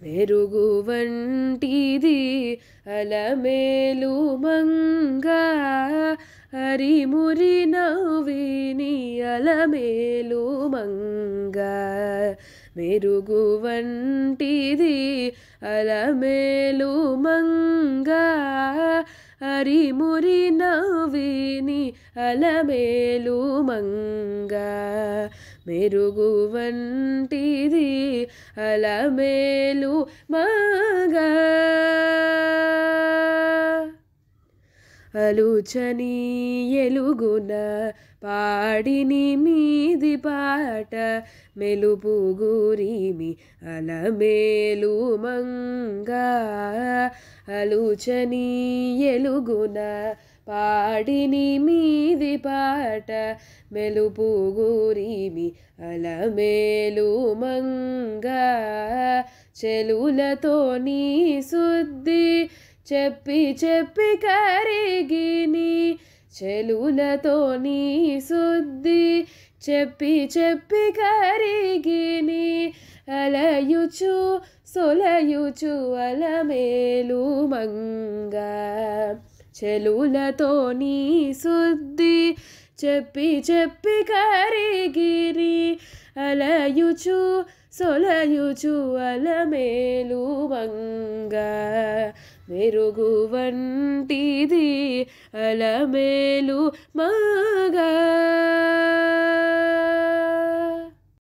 మెరుగు వంటిది అలమేలు మంగ హరిమురి నవ్విని అలమేలు మంగ మెరుగు వంటిది అలమేలు మంగ హరిమురి నవ్విని అలమేలు మంగ మెరుగు వంటిది అలమేలు మంగ అలుచని ఎలుగున పాడిని మీది పాట మెలుపు గురిమి అలమేలు మంగ అలుచని ఎలుగున పాడిని మీది పాట మెలుపు గురిమి అలమేలు మంగ చెలులతో నీ శుద్ధి చెప్పి చెప్పి కరిగిని చెలులతో నీ శుద్ధి చెప్పి చెప్పి కరిగిని అలయుచు సొలయుచు అలమేలు మంగ చెలులతో నీ శుద్ధి చెప్పి చెప్పి కరిగిరి అలయుచు సొలయుచు అలమేలు మంగ మెరుగు వంటిది అలమేలు మంగ.